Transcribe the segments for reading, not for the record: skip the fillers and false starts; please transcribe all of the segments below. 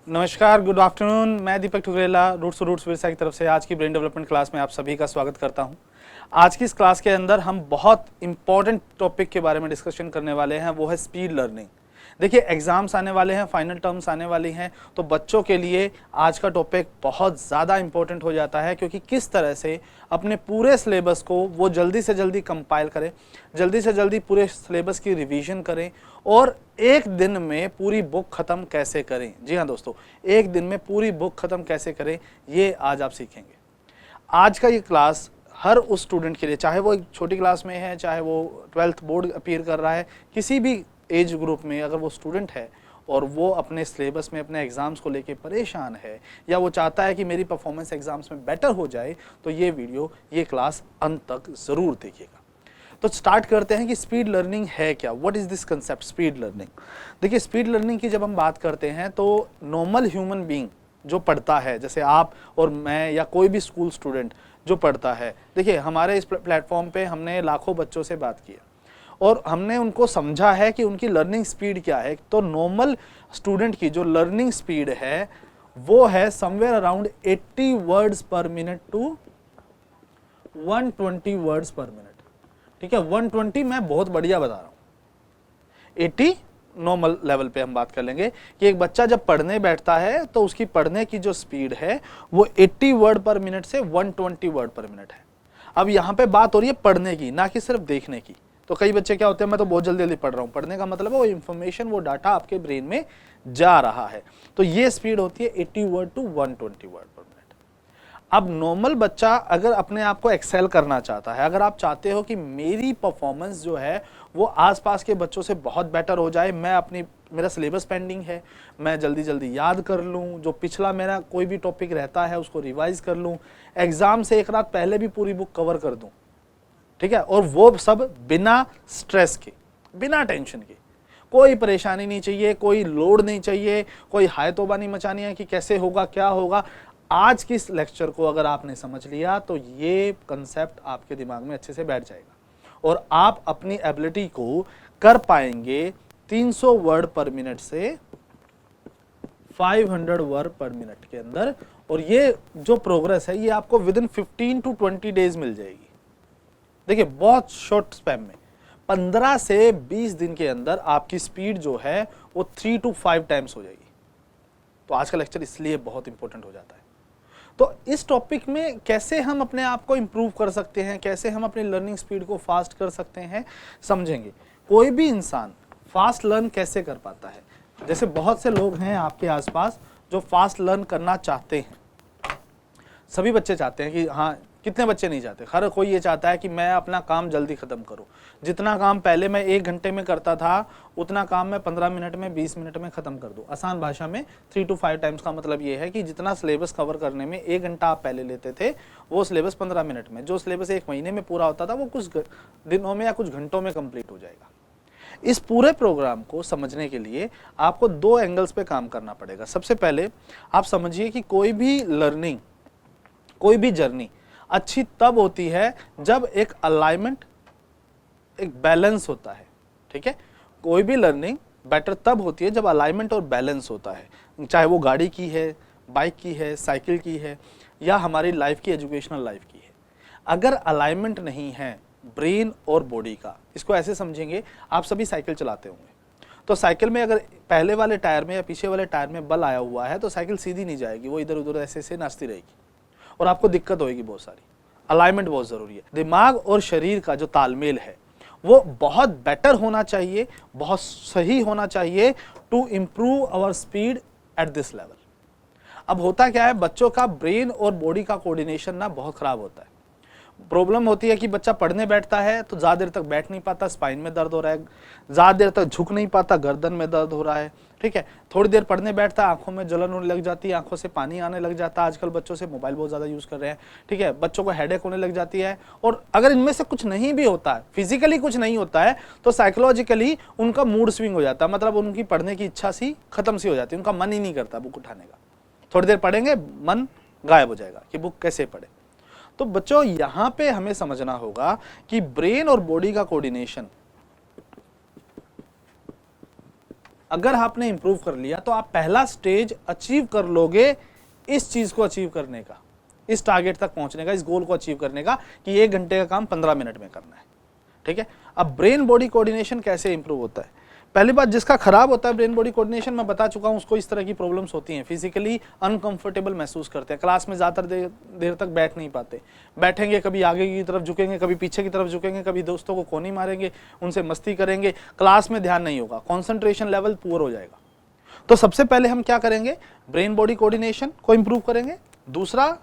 नमस्कार, good afternoon. मैं दीपक ठुकरेला roots two roots Virsa की तरफ से आज की ब्रेन डेवलपमेंट क्लास में आप सभी का स्वागत करता हूं। आज की इस क्लास के अंदर हम बहुत इंपॉर्टेंट टॉपिक के बारे में डिस्कशन करने वाले हैं, वो है स्पीड लर्निंग। देखिए, एग्जाम्स आने वाले हैं, फाइनल टर्म्स आने वाली हैं, तो बच्चों के लिए आज का टॉपिक बहुत ज़्यादा इंपॉर्टेंट हो जाता है, क्योंकि किस तरह से अपने पूरे सिलेबस को वो जल्दी से जल्दी कंपाइल करें, जल्दी से जल्दी पूरे सिलेबस की रिवीजन करें और एक दिन में पूरी बुक ख़त्म कैसे करें। जी हाँ दोस्तों, एक दिन में पूरी बुक ख़त्म कैसे करें, ये आज आप सीखेंगे। आज का ये क्लास हर उस स्टूडेंट के लिए, चाहे वो एक छोटी क्लास में है, चाहे वो 12th बोर्ड अपीयर कर रहा है, किसी भी एज ग्रुप में अगर वो स्टूडेंट है और वो अपने सिलेबस में अपने एग्ज़ाम्स को लेके परेशान है, या वो चाहता है कि मेरी परफॉर्मेंस एग्ज़ाम्स में बेटर हो जाए, तो ये वीडियो, ये क्लास अंत तक ज़रूर देखिएगा। तो स्टार्ट करते हैं कि स्पीड लर्निंग है क्या, what is this concept speed learning. देखिए, स्पीड लर्निंग की जब हम बात करते हैं तो नॉर्मल ह्यूमन बीइंग जो पढ़ता है, जैसे आप और मैं या कोई भी स्कूल स्टूडेंट जो पढ़ता है, देखिए हमारे इस प्लेटफॉर्म पे हमने लाखों बच्चों से बात किया और हमने उनको समझा है कि उनकी लर्निंग स्पीड क्या है। तो नॉर्मल स्टूडेंट की जो लर्निंग स्पीड है वो है somewhere around 80 words per minute to 120 words per minute. ठीक है, 120 मैं बहुत बढ़िया बता रहा हूं, 80 नॉर्मल लेवल पे हम बात कर लेंगे कि एक बच्चा जब पढ़ने बैठता है तो उसकी पढ़ने की जो स्पीड है वो 80 वर्ड पर मिनट से 120 वर्ड पर मिनट है। अब यहाँ पे बात हो रही है पढ़ने की, ना कि सिर्फ देखने की। तो कई बच्चे क्या होते हैं, मैं तो बहुत जल्दी जल्दी पढ़ रहा हूँ। पढ़ने का मतलब है वो इन्फॉर्मेशन, वो डाटा आपके ब्रेन में जा रहा है। तो ये स्पीड होती है 80 word to 120 word per minute. अब नॉर्मल बच्चा अगर अपने आप को एक्सेल करना चाहता है, अगर आप चाहते हो कि मेरी परफॉर्मेंस जो है वो आसपास के बच्चों से बहुत बेटर हो जाए, मेरा सिलेबस पेंडिंग है, मैं जल्दी जल्दी याद कर लूँ, जो पिछला मेरा कोई भी टॉपिक रहता है उसको रिवाइज कर लूँ, एग्जाम से एक रात पहले भी पूरी बुक कवर कर दूँ। ठीक है, और वो सब बिना स्ट्रेस के, बिना टेंशन के। कोई परेशानी नहीं चाहिए, कोई लोड नहीं चाहिए, कोई हाय तौबा नहीं मचानी है कि कैसे होगा, क्या होगा। आज की इस लेक्चर को अगर आपने समझ लिया तो ये कंसेप्ट आपके दिमाग में अच्छे से बैठ जाएगा और आप अपनी एबिलिटी को कर पाएंगे 300 वर्ड पर मिनट से 500 वर्ड पर मिनट के अंदर। और ये जो प्रोग्रेस है ये आपको विद इन 15 टू 20 डेज मिल जाएगी। देखिए, बहुत शॉर्ट स्पैम में 15 से 20 दिन के अंदर आपकी स्पीड जो है वो 3 टू 5 टाइम्स हो जाएगी। तो आज का लेक्चर इसलिए बहुत इंपॉर्टेंट हो जाता है। तो इस टॉपिक में कैसे हम अपने आप को इंप्रूव कर सकते हैं, कैसे हम अपनी लर्निंग स्पीड को फास्ट कर सकते हैं, समझेंगे। कोई भी इंसान फास्ट लर्न कैसे कर पाता है। जैसे बहुत से लोग हैं आपके आसपास जो फास्ट लर्न करना चाहते हैं। सभी बच्चे चाहते हैं कि हाँ, कितने बच्चे नहीं चाहते, हर कोई ये चाहता है कि मैं अपना काम जल्दी खत्म करूं। जितना काम पहले मैं 1 घंटे में करता था उतना काम मैं 15 मिनट में, 20 मिनट में खत्म कर दूं। आसान भाषा में 3 टू 5 टाइम्स का मतलब ये है कि जितना सिलेबस कवर करने में 1 घंटा आप पहले लेते थे, वो सिलेबस 15 मिनट में, जो सिलेबस 1 महीने में पूरा होता था, वो कुछ दिनों में या कुछ घंटों में कंप्लीट हो जाएगा। इस पूरे प्रोग्राम को समझने के लिए आपको 2 एंगल्स पे काम करना पड़ेगा। सबसे पहले आप समझिए कि कोई भी लर्निंग, कोई भी जर्नी अच्छी तब होती है जब एक अलाइनमेंट, एक बैलेंस होता है। ठीक है, कोई भी लर्निंग बेटर तब होती है जब अलाइनमेंट और बैलेंस होता है। चाहे वो गाड़ी की है, बाइक की है, साइकिल की है, या हमारी लाइफ की, एजुकेशनल लाइफ की है। अगर अलाइनमेंट नहीं है ब्रेन और बॉडी का, इसको ऐसे समझेंगे, आप सभी साइकिल चलाते होंगे, तो साइकिल में अगर पहले वाले टायर में या पीछे वाले टायर में बल आया हुआ है तो साइकिल सीधी नहीं जाएगी, वो इधर उधर ऐसे ऐसे नाचती रहेगी और आपको दिक्कत होगी बहुत सारी। अलाइनमेंट बहुत जरूरी है। दिमाग और शरीर का जो तालमेल है वो बहुत बेटर होना चाहिए, बहुत सही होना चाहिए to improve our speed at this level. अब होता क्या है, बच्चों का ब्रेन और बॉडी का कोऑर्डिनेशन ना बहुत खराब होता है। प्रॉब्लम होती है कि बच्चा पढ़ने बैठता है तो ज़्यादा देर तक बैठ नहीं पाता, स्पाइन में दर्द हो रहा है, ज़्यादा देर तक झुक नहीं पाता, गर्दन में दर्द हो रहा है। ठीक है, थोड़ी देर पढ़ने बैठता है, आंखों में जलन होने लग जाती है, आंखों से पानी आने लग जाता है। आजकल बच्चों से मोबाइल बहुत ज़्यादा यूज़ कर रहे हैं। ठीक है, बच्चों को हेडेक होने लग जाती है। और अगर इनमें से कुछ नहीं भी होता है, फिजिकली कुछ नहीं होता है, तो साइकोलॉजिकली उनका मूड स्विंग हो जाता है, मतलब उनकी पढ़ने की इच्छा सी खत्म सी हो जाती है, उनका मन ही नहीं करता बुक उठाने का। थोड़ी देर पढ़ेंगे, मन गायब हो जाएगा कि बुक कैसे पढ़े। तो बच्चों, यहां पे हमें समझना होगा कि ब्रेन और बॉडी का कोऑर्डिनेशन अगर आपने इंप्रूव कर लिया तो आप पहला स्टेज अचीव कर लोगे इस चीज को अचीव करने का, इस टारगेट तक पहुंचने का, इस गोल को अचीव करने का कि 1 घंटे का काम 15 मिनट में करना है। ठीक है। अब ब्रेन बॉडी कोऑर्डिनेशन कैसे इंप्रूव होता है? पहली बात, जिसका खराब होता है ब्रेन बॉडी कोऑर्डिनेशन, मैं बता चुका हूं, उसको इस तरह की प्रॉब्लम्स होती हैं, फिजिकली अनकंफर्टेबल महसूस करते हैं, क्लास में ज्यादा देर तक बैठ नहीं पाते, बैठेंगे कभी आगे की तरफ झुकेंगे, कभी पीछे की तरफ झुकेंगे, कभी दोस्तों को कोनी मारेंगे, उनसे मस्ती करेंगे, क्लास में ध्यान नहीं होगा, कॉन्सेंट्रेशन लेवल पुअर हो जाएगा। तो सबसे पहले हम क्या करेंगे? ब्रेन बॉडी कोऑर्डिनेशन को इंप्रूव करेंगे। दूसरा,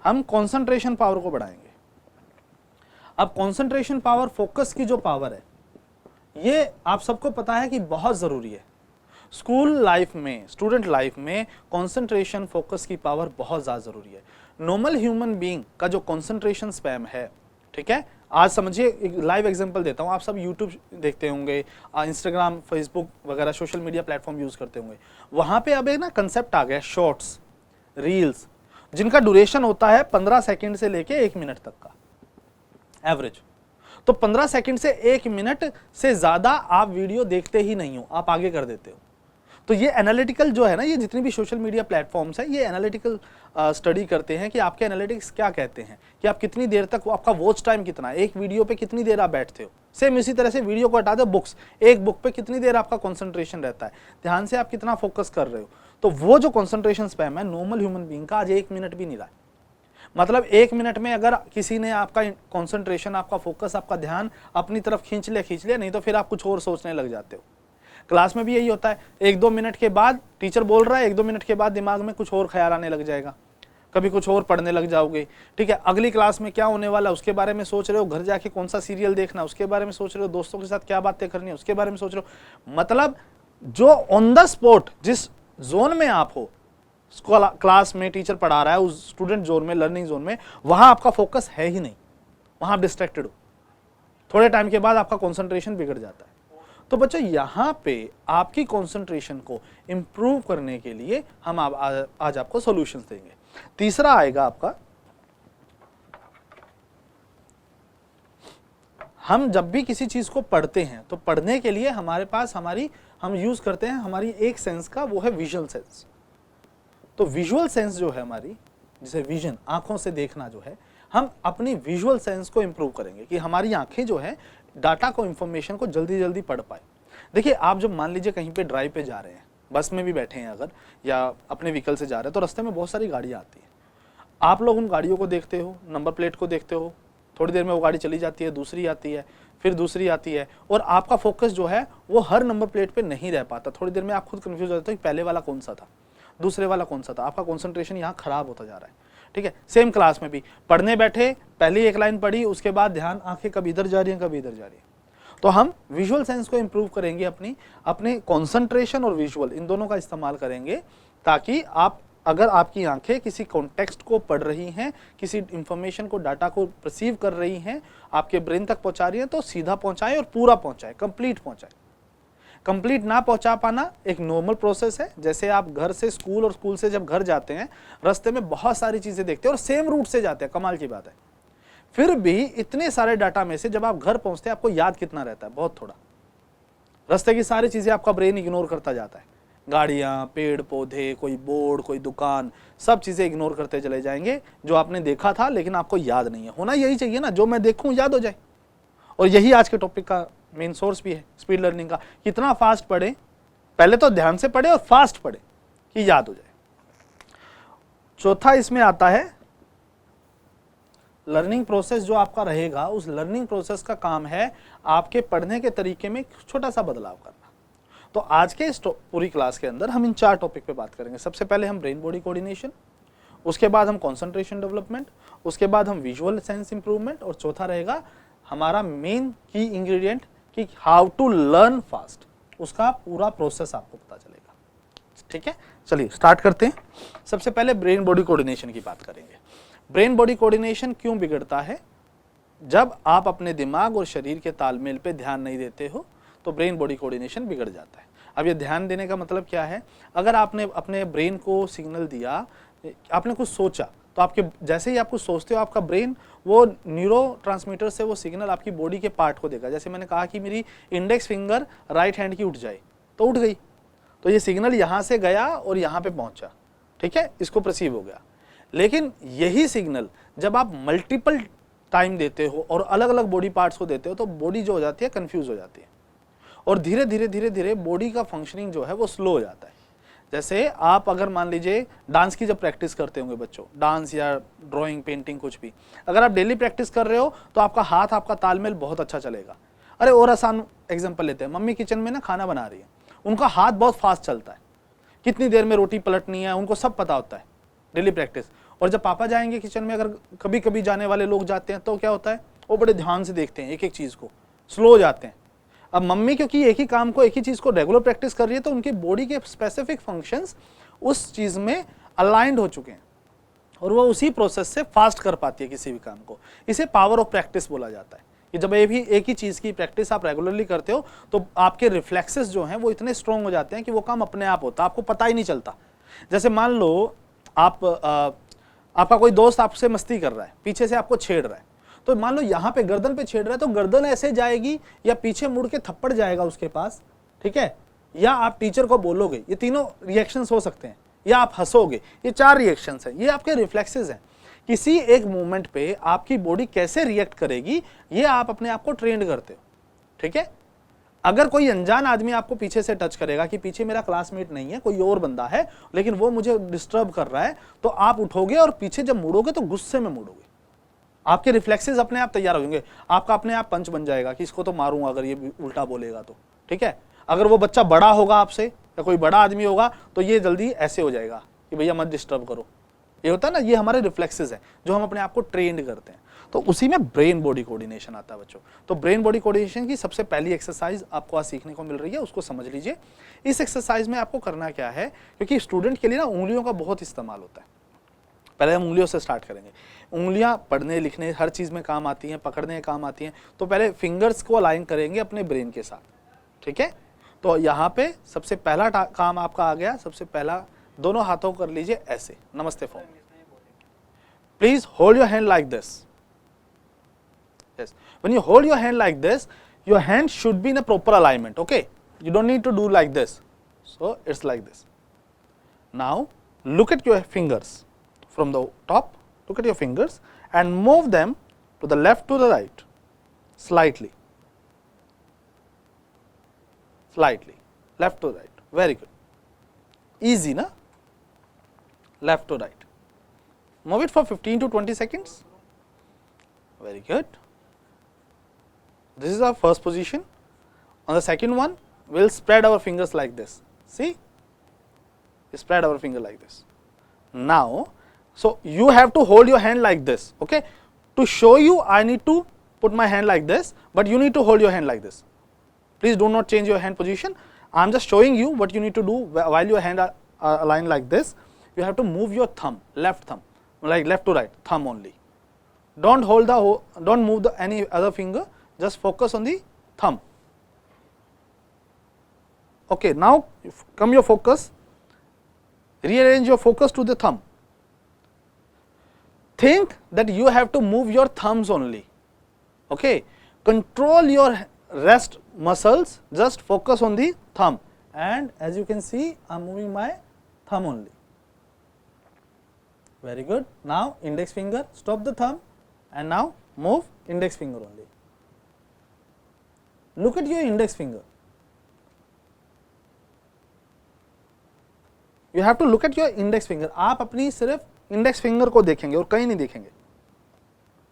हम कॉन्सेंट्रेशन पावर को बढ़ाएंगे। अब कॉन्सेंट्रेशन पावर, फोकस की जो पावर है, ये आप सबको पता है कि बहुत जरूरी है। स्कूल लाइफ में, स्टूडेंट लाइफ में कंसंट्रेशन, फोकस की पावर बहुत ज्यादा जरूरी है। नॉर्मल ह्यूमन बीइंग का जो कंसंट्रेशन स्पैम है, ठीक है, आज समझिए, एक लाइव एग्जांपल देता हूं, आप सब यूट्यूब देखते होंगे, इंस्टाग्राम, फेसबुक वगैरह सोशल मीडिया प्लेटफॉर्म यूज करते होंगे, वहां पे अब एक ना कंसेप्ट आ गया, शॉर्ट्स, रील्स, जिनका ड्यूरेशन होता है 15 सेकंड से लेके 1 मिनट तक का एवरेज। तो 15 सेकंड से 1 मिनट से ज्यादा आप वीडियो देखते ही नहीं हो, आप आगे कर देते हो। तो ये एनालिटिकल जो है ना, ये जितनी भी सोशल मीडिया प्लेटफॉर्म्स है, ये एनालिटिकल स्टडी करते हैं कि आपके एनालिटिक्स क्या कहते हैं कि आप कितनी देर तक, आपका वॉच टाइम कितना है, एक वीडियो पे कितनी देर आप बैठते हो। सेम इसी तरह से वीडियो को हटा दो, बुक्स, एक बुक पे कितनी देर आपका कंसंट्रेशन रहता है, ध्यान से आप कितना फोकस कर रहे हो। तो वो जो कंसंट्रेशन स्पैम है नॉर्मल ह्यूमन बीइंग का, आज 1 मिनट भी नहीं रहा है। मतलब 1 मिनट में अगर किसी ने आपका कंसंट्रेशन, आपका फोकस, आपका ध्यान अपनी तरफ खींच लिया, नहीं तो फिर आप कुछ और सोचने लग जाते हो। क्लास में भी यही होता है, 1-2 मिनट के बाद टीचर बोल रहा है, 1-2 मिनट के बाद दिमाग में कुछ और ख्याल आने लग जाएगा, कभी कुछ और पढ़ने लग जाओगे। ठीक है, अगली क्लास में क्या होने वाला उसके बारे में सोच रहे हो, घर जाके कौन सा सीरियल देखना उसके बारे में सोच रहे हो, दोस्तों के साथ क्या बातें करनी है उसके बारे में सोच रहे हो। मतलब जो ऑन द स्पॉट जिस जोन में आप हो, क्लास में टीचर पढ़ा रहा है, उस स्टूडेंट जोन में, लर्निंग जोन में, वहां आपका फोकस है ही नहीं, वहां आप डिस्ट्रैक्टेड हो। थोड़े टाइम के बाद आपका कंसंट्रेशन बिगड़ जाता है। तो बच्चों, यहां पे आपकी कंसंट्रेशन को इंप्रूव करने के लिए हम आज आपको सॉल्यूशंस देंगे। तीसरा आएगा आपका, हम जब भी किसी चीज को पढ़ते हैं तो पढ़ने के लिए हमारे पास हम यूज करते हैं हमारी एक सेंस का, वो है विजुअल सेंस। तो विजुअल सेंस जो है हमारी, जिसे विजन, आंखों से देखना जो है, हम अपनी विजुअल सेंस को इंप्रूव करेंगे कि हमारी आंखें जो है डाटा को, इंफॉर्मेशन को जल्दी जल्दी पढ़ पाए। देखिए, आप जब मान लीजिए कहीं पे ड्राइव पे जा रहे हैं, बस में भी बैठे हैं अगर, या अपने व्हीकल से जा रहे हैं, तो रास्ते में बहुत सारी गाड़ियां आती हैं। आप लोग उन गाड़ियों को देखते हो, नंबर प्लेट को देखते हो, थोड़ी देर में वो गाड़ी चली जाती है, दूसरी आती है, फिर दूसरी आती है, और आपका फोकस जो है वो हर नंबर प्लेट पे नहीं रह पाता। थोड़ी देर में आप खुद कंफ्यूज हो जाते हो कि पहले वाला कौन सा था, दूसरे वाला कौन सा था। आपका कंसंट्रेशन यहाँ खराब होता जा रहा है। ठीक है, सेम क्लास में भी पढ़ने बैठे, पहली एक लाइन पढ़ी, उसके बाद ध्यान, आंखें कभी इधर जा रही हैं, कभी इधर जा रही हैं। तो हम विजुअल सेंस को इंप्रूव करेंगे, अपने कंसंट्रेशन और विजुअल, इन दोनों का इस्तेमाल करेंगे, ताकि अगर आपकी आंखें किसी कॉन्टेक्स्ट को पढ़ रही हैं, किसी इंफॉर्मेशन को, डाटा को परसीव कर रही हैं, आपके ब्रेन तक पहुंचा रही हैं, तो सीधा पहुंचाएं और पूरा पहुंचाएं, कंप्लीट पहुंचाएं। कंप्लीट ना पहुंचा पाना एक नॉर्मल प्रोसेस है। जैसे आप घर से स्कूल और स्कूल से जब घर जाते हैं, रास्ते में बहुत सारी चीजें देखते हैं और सेम रूट से जाते हैं, कमाल की बात है। फिर भी इतने सारे डाटा में से जब आप घर पहुंचते हैं, आपको याद कितना रहता है? बहुत थोड़ा। रास्ते की सारी चीजें आपका ब्रेन इग्नोर करता जाता है, गाड़ियां, पेड़ पौधे, कोई बोर्ड, कोई दुकान, सब चीजें इग्नोर करते चले जाएंगे जो आपने देखा था लेकिन आपको याद नहीं है। होना यही चाहिए ना, जो मैं देखूं याद हो जाए। और यही आज के टॉपिक का मेन सोर्स भी है, स्पीड लर्निंग का। कितना फास्ट पढ़े, पहले तो ध्यान से पढ़े और फास्ट पढ़े कि याद हो जाए। चौथा इसमें आता है लर्निंग प्रोसेस जो आपका रहेगा, उस लर्निंग प्रोसेस का काम है आपके पढ़ने के तरीके में छोटा सा बदलाव करना। तो आज के इस पूरी क्लास के अंदर हम इन 4 टॉपिक पे बात करेंगे। सबसे पहले हम ब्रेन बॉडी कोऑर्डिनेशन, उसके बाद हम कंसंट्रेशन डेवलपमेंट, उसके बाद हम विजुअल सेंस इंप्रूवमेंट, और चौथा रहेगा हमारा मेन की इंग्रेडिएंट कि हाउ टू लर्न फास्ट, उसका पूरा प्रोसेस आपको पता चलेगा। ठीक है, चलिए स्टार्ट करते हैं। सबसे पहले ब्रेन बॉडी कोऑर्डिनेशन की बात करेंगे। ब्रेन बॉडी कोऑर्डिनेशन क्यों बिगड़ता है? जब आप अपने दिमाग और शरीर के तालमेल पे ध्यान नहीं देते हो तो ब्रेन बॉडी कोऑर्डिनेशन बिगड़ जाता है। अब ये ध्यान देने का मतलब क्या है? अगर आपने अपने ब्रेन को सिग्नल दिया, आपने कुछ सोचा, तो आपके जैसे ही आप कुछ सोचते हो, आपका ब्रेन वो न्यूरोट्रांसमीटर से वो सिग्नल आपकी बॉडी के पार्ट को देगा। जैसे मैंने कहा कि मेरी इंडेक्स फिंगर राइट हैंड की उठ जाए, तो उठ गई, तो ये सिग्नल यहाँ से गया और यहाँ पे पहुंचा, ठीक है, इसको परसीव हो गया। लेकिन यही सिग्नल जब आप मल्टीपल टाइम देते हो और अलग अलग बॉडी पार्ट्स को देते हो तो बॉडी जो हो जाती है कंफ्यूज हो जाती है और धीरे धीरे धीरे धीरे बॉडी का फंक्शनिंग जो है वो स्लो हो जाता है। जैसे आप अगर मान लीजिए डांस की जब प्रैक्टिस करते होंगे बच्चों, डांस या ड्राइंग, पेंटिंग, कुछ भी, अगर आप डेली प्रैक्टिस कर रहे हो तो आपका हाथ, आपका तालमेल बहुत अच्छा चलेगा। अरे और आसान एग्जांपल लेते हैं, मम्मी किचन में ना खाना बना रही है, उनका हाथ बहुत फास्ट चलता है, कितनी देर में रोटी पलटनी है उनको सब पता होता है, डेली प्रैक्टिस। और जब पापा जाएंगे किचन में, अगर कभी कभी जाने वाले लोग जाते हैं तो क्या होता है, वो बड़े ध्यान से देखते हैं एक एक चीज को, स्लो हो जाते हैं। अब मम्मी क्योंकि एक ही काम को, एक ही चीज को रेगुलर प्रैक्टिस कर रही है तो उनकी बॉडी के स्पेसिफिक फंक्शंस उस चीज में अलाइंड हो चुके हैं और वो उसी प्रोसेस से फास्ट कर पाती है किसी भी काम को। इसे पावर ऑफ प्रैक्टिस बोला जाता है कि जब एक ही चीज की प्रैक्टिस आप रेगुलरली करते हो तो आपके रिफ्लेक्सेस जो हैं वो इतने स्ट्रॉन्ग हो जाते हैं कि वो काम अपने आप होता है, आपको पता ही नहीं चलता। जैसे मान लो आपका कोई दोस्त आपसे मस्ती कर रहा है, पीछे से आपको छेड़ रहा है, तो मान लो यहाँ पे गर्दन पे छेड़ रहा है तो गर्दन ऐसे जाएगी या पीछे मुड़ के थप्पड़ जाएगा उसके पास, ठीक है, या आप टीचर को बोलोगे, ये तीनों रिएक्शंस हो सकते हैं, या आप हंसोगे, ये 4 रिएक्शंस हैं, ये आपके रिफ्लेक्सेस हैं। किसी एक मोमेंट पे आपकी बॉडी कैसे रिएक्ट करेगी ये आप अपने आप को ट्रेंड करते हो, ठीक है। अगर कोई अनजान आदमी आपको पीछे से टच करेगा कि पीछे मेरा क्लासमेट नहीं है, कोई और बंदा है लेकिन वो मुझे डिस्टर्ब कर रहा है, तो आप उठोगे और पीछे जब मुड़ोगे तो गुस्से में मुड़ोगे, आपके रिफ्लेक्सेस अपने आप तैयार होंगे, आपका अपने आप पंच बन जाएगा कि इसको तो मारूंगा अगर ये उल्टा बोलेगा तो, ठीक है। अगर वो बच्चा बड़ा होगा आपसे या कोई बड़ा आदमी होगा तो ये जल्दी ऐसे हो जाएगा कि भैया मत डिस्टर्ब करो, ये होता है ना, ये हमारे रिफ्लेक्सेस हैं जो हम अपने आप को ट्रेंड करते हैं। तो उसी में ब्रेन बॉडी कोऑर्डिनेशन आता है बच्चों। तो ब्रेन बॉडी कोऑर्डिनेशन की सबसे पहली एक्सरसाइज आपको आज सीखने को मिल रही है, उसको समझ लीजिए। इस एक्सरसाइज में आपको करना क्या है, क्योंकि स्टूडेंट के लिए ना उंगलियों का बहुत इस्तेमाल होता है। पहले हम उंगलियों से स्टार्ट करेंगे। उंगलियां पढ़ने लिखने हर चीज में काम आती हैं, पकड़ने में काम आती हैं। तो पहले फिंगर्स को अलाइन करेंगे अपने ब्रेन के साथ, ठीक है। तो यहाँ पे सबसे पहला काम आपका आ गया। सबसे पहला दोनों हाथों को कर लीजिए ऐसे, नमस्ते form. Please hold your hand like this. Yes. When you hold your hand like this, your hand should be in a proper alignment, okay? You don't need to do like this. So, it's like this. Now, look at your fingers from the top, look at your fingers and move them to the left to the right, slightly, left to right, very good. Easy, na? Left to right. Move it for 15 to 20 seconds. Very good. This is our first position. On the second one, we'll spread our fingers like this. See? We spread our finger like this. Now, so you have to hold your hand like this, okay? To show you, I need to put my hand like this, but you need to hold your hand like this. Please do not change your hand position. I am just showing you what you need to do while your hand are aligned like this. You have to move your thumb, left thumb, like left to right, thumb only. Don't hold don't move any other finger. Just focus on the thumb. Okay, now come your focus, rearrange your focus to the thumb. Think that you have to move your thumbs only, okay. Control your wrist muscles, just focus on the thumb, and as you can see, I am moving my thumb only. Very good. Now index finger, stop the thumb, and now move index finger only. Look at your index finger. You have to look at your index finger. आप अपनी सिर्फ index finger को देखेंगे और कहीं नहीं देखेंगे।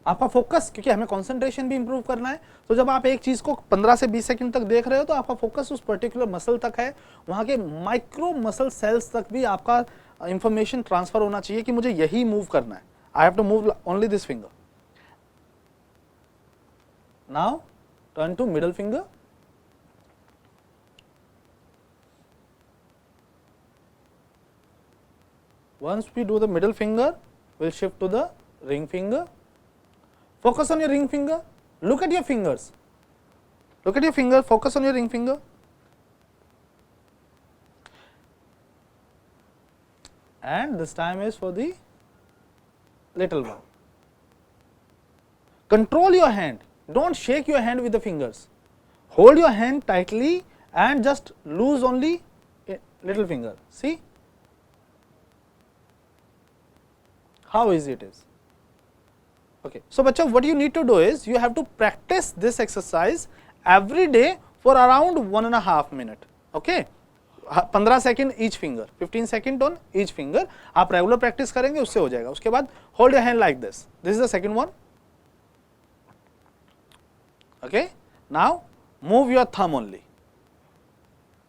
आपका फोकस, क्योंकि हमें कंसंट्रेशन भी इंप्रूव करना है, तो जब आप एक चीज को 15 से 20 सेकंड तक देख रहे हो तो आपका फोकस उस पर्टिकुलर मसल तक है, वहां के माइक्रो मसल सेल्स तक भी आपका इंफॉर्मेशन ट्रांसफर होना चाहिए कि मुझे यही मूव करना है। I have to move only this finger. Now turn to middle finger. Once we do the middle finger, we'll shift to the ring finger. Focus on your ring finger. Look at your fingers. Look at your finger. Focus on your ring finger. And this time is for the little one. Control your hand. Don't shake your hand with the fingers. Hold your hand tightly and just lose only a little finger. See how easy it is. Okay, so bachcho, what you need to do is you have to practice this exercise every day for around 1.5 minute. Okay, 15 second each finger, 15 second on each finger. आप regular practice करेंगे उससे हो जाएगा. उसके बाद hold your hand like this. This is the second one. Okay, now move your thumb only.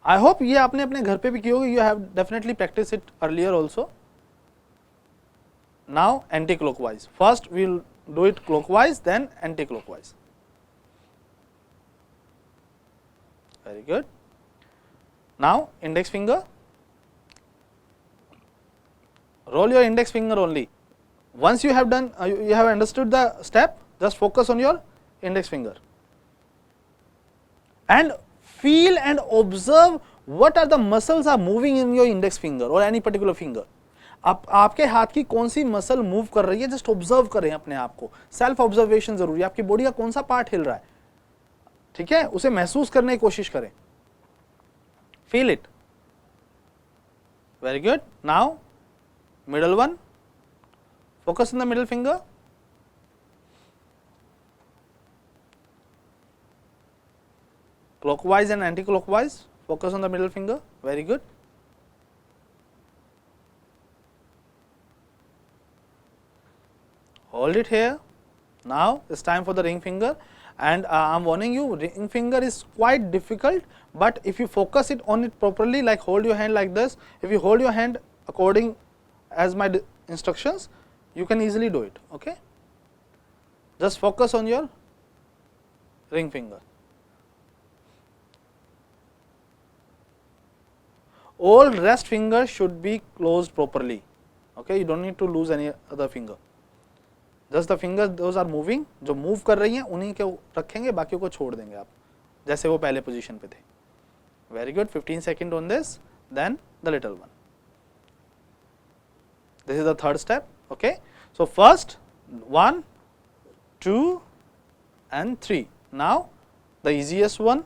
I hope ये आपने अपने घर पे भी की होगी. You have definitely practise it earlier also. Now anti clockwise. First we will do it clockwise, then anti clockwise. Very good. Now index finger, roll your index finger only. Once you have done, you have understood the step, just focus on your index finger and feel and observe what are the muscles are moving in your index finger or any particular finger. आपके हाथ की कौन सी muscle move कर रही है, just observe करें अपने आप को. सेल्फ ऑब्जर्वेशन जरूरी है. आपकी बॉडी का कौन सा पार्ट हिल रहा है, ठीक है, उसे महसूस करने की कोशिश करें. Feel it. Very good. Now middle one. Focus on the middle finger. Clockwise and anti-clockwise. Focus on the middle finger. Very good. Hold it here. Now it's time for the ring finger. And I'm warning you, ring finger is quite difficult, but if you focus it on it properly, like hold your hand like this, if you hold your hand according as my instructions, you can easily do it. Okay, just focus on your ring finger. All rest fingers should be closed properly. Okay, you don't need to lose any other finger. Just the fingers those are moving, जो move कर रही हैं उन्हीं के रखेंगे, बाकियों को छोड़ देंगे आप जैसे वो पहले पोजीशन पे थे. Very good. 15 second on this, then the little one. This is the third step. Okay, so first 1, 2 and 3. Now the easiest one.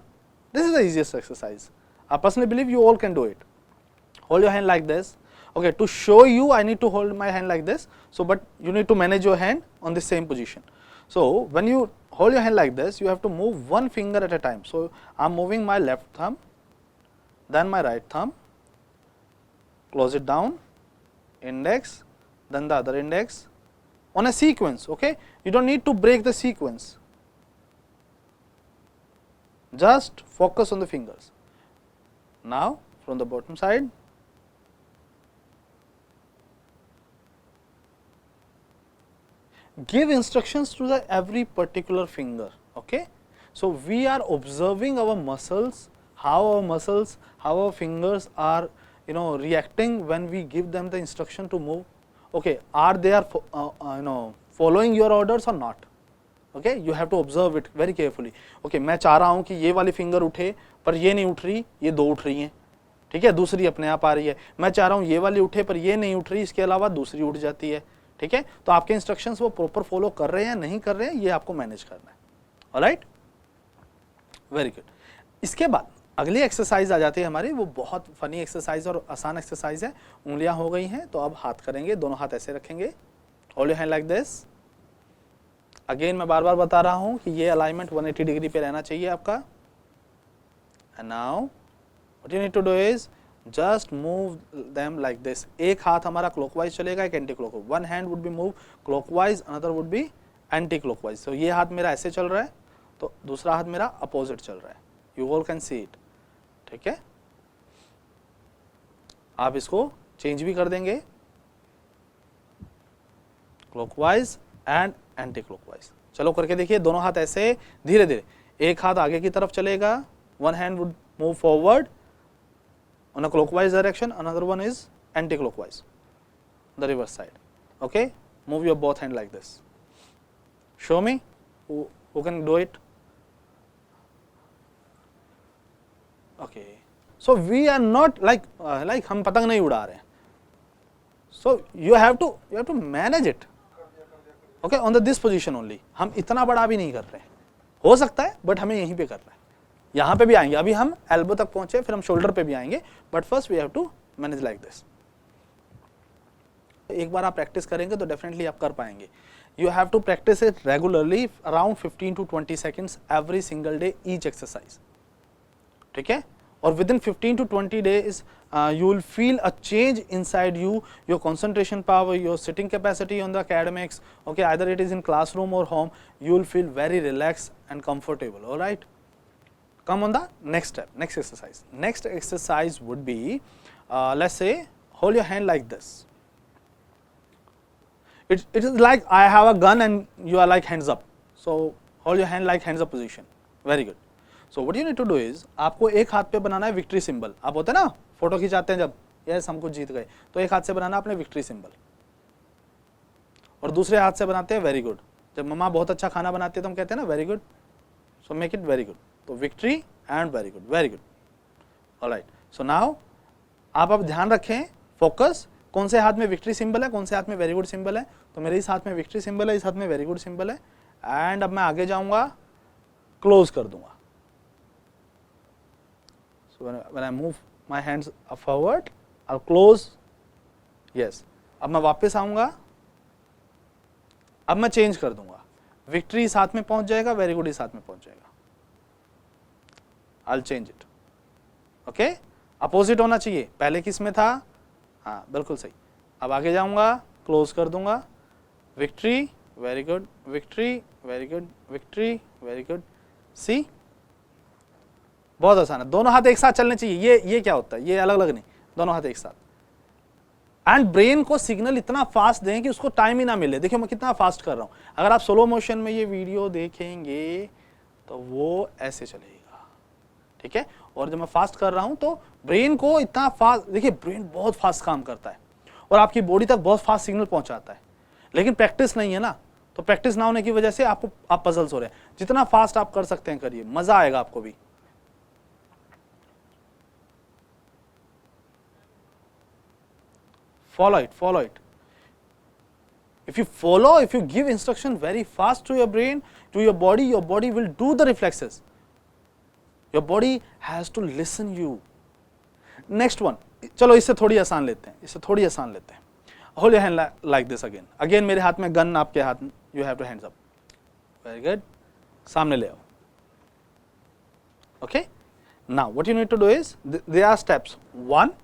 This is the easiest exercise. I personally believe you all can do it. Hold your hand like this. Okay, to show you I need to hold my hand like this, so but you need to manage your hand on the same position. So when you hold your hand like this, you have to move one finger at a time. So I am moving my left thumb, then my right thumb, close it down, index, then the other index, on a sequence. Okay, you don't need to break the sequence, just focus on the fingers. Now from the bottom side, give instructions to the every particular finger. Okay, so we are observing our muscles, how our fingers are reacting when we give them the instruction to move. Okay, are they following your orders or not? Okay, you have to observe it very carefully. Okay, मैं चाह रहा हूँ कि ये वाली finger उठे पर ये नहीं उठ रही, ये दो उठ रही हैं, ठीक है, दूसरी अपने आप आ रही है. मैं चाह रहा हूँ ये वाली उठे पर ये नहीं उठ रही, इसके अलावा दूसरी उठ जाती है, ठीक है. तो आपके इंस्ट्रक्शंस वो प्रॉपर फॉलो कर रहे हैं नहीं कर रहे हैं, ये आपको मैनेज करना है. Alright, very good. इसके बाद अगली एक्सरसाइज आ जाती है हमारी, वो बहुत फनी एक्सरसाइज और आसान एक्सरसाइज है. उंगलियां हो गई हैं तो अब हाथ करेंगे, दोनों हाथ ऐसे रखेंगे. Hold your hand like this. Again मैं बार बार बता रहा हूं कि ये अलाइनमेंट 180 डिग्री पे रहना चाहिए आपका. And now what you need to do is just move them like this. एक हाथ हमारा clockwise चलेगा, एक anti clockwise. One hand would be move clockwise, another would be anti clockwise. So ये हाथ मेरा ऐसे चल रहा है तो दूसरा हाथ मेरा opposite चल रहा है. You all can see it. ठीक है, आप इसको चेंज भी कर देंगे, clockwise and anti clockwise. चलो करके देखिए, दोनों हाथ ऐसे धीरे धीरे. एक हाथ आगे की तरफ चलेगा, one hand would move forward on a clockwise direction, another one is anti-clockwise, the reverse side. Okay, move your both hand like this. Show me who can do it. Okay, so we are not like हम पतंग नहीं उड़ा रहे हैं. So you have to manage it. Okay, on this position only. हम इतना बड़ा भी नहीं कर रहे हैं, हो सकता है बट हमें यहीं पे करना है. यहाँ पे भी आएंगे, अभी हम एल्बो तक पहुंचे, फिर हम शोल्डर पे भी आएंगे, but first we have to manage like this. एक बार आप प्रैक्टिस करेंगे तो डेफिनेटली आप कर पाएंगे। You have to practise it regularly around 15 to 20 seconds every single day each exercise, ठीक है। और within 15 to 20 days you will feel a change inside you, your concentration power, your sitting capacity on the academics, okay, either it is in classroom or home, you will feel very relaxed and comfortable. All right, come on the next step, next exercise. Next exercise would be let's say hold your hand like this. It is like I have a gun and you are like hands up, so hold your hand like hands up position. Very good. So what you need to do is, आपको एक हाथ पे बनाना है victory symbol. आप होते हैं ना photo खिंचाते हैं जब, यस हम कुछ जीत गए, तो एक हाथ से बनाना अपने विक्ट्री सिंबल, और दूसरे हाथ से बनाते हैं वेरी गुड। जब मम्मा बहुत अच्छा खाना बनाती है तो हम कहते हैं ना very good, so make it very good. तो victory and very good, very good. Alright, so now आप अब ध्यान रखें, फोकस, कौन से हाथ में विक्ट्री सिंबल है, कौन से हाथ में वेरी गुड सिंबल है। तो मेरे इस हाथ में विक्ट्री सिंबल है, इस हाथ में वेरी गुड सिंबल है, एंड अब मैं आगे जाऊंगा, क्लोज कर दूंगा। So when I move my hands forward, I'll close. Yes. अब मैं वापस आऊंगा, अब मैं चेंज कर दूंगा, विक्ट्री इस हाथ में पहुंच जाएगा, वेरी गुड इस हाथ में पहुंच जाएगा। I'll change it. Okay, opposite होना चाहिए, पहले किस में था, हाँ बिल्कुल सही। अब आगे जाऊंगा, क्लोज कर दूंगा, victory very good, victory very good, victory very good. See, बहुत आसान है, दोनों हाथ एक साथ चलने चाहिए। ये क्या होता है, ये अलग अलग नहीं, दोनों हाथ एक साथ। एंड ब्रेन को सिग्नल इतना फास्ट दें कि उसको टाइम ही ना मिले। देखिए मैं कितना फास्ट कर रहा हूं, अगर आप स्लो मोशन में ये वीडियो देखेंगे तो वो ऐसे चलेगा, ठीक है। और जब मैं फास्ट कर रहा हूं तो ब्रेन को इतना फास्ट, देखिए ब्रेन बहुत फास्ट काम करता है और आपकी बॉडी तक बहुत फास्ट सिग्नल पहुंचाता है, लेकिन प्रैक्टिस नहीं है ना, तो प्रैक्टिस ना होने की वजह से आप पजल्स हो रहे हैं। जितना फास्ट आप कर सकते हैं करिए, मजा आएगा आपको भी। Follow it, follow it. If you follow, if you give instruction very fast to your brain, to your body will do the reflexes. Your body has to listen you. Next one, चलो इससे थोड़ी आसान लेते हैं, इससे थोड़ी आसान लेते हैं। Hold your hand like this again. Again मेरे हाथ में गन, आपके हाथ में, you have to hands up. Very good. सामने ले आओ. Okay. Now what you need to do is, there are steps. 1,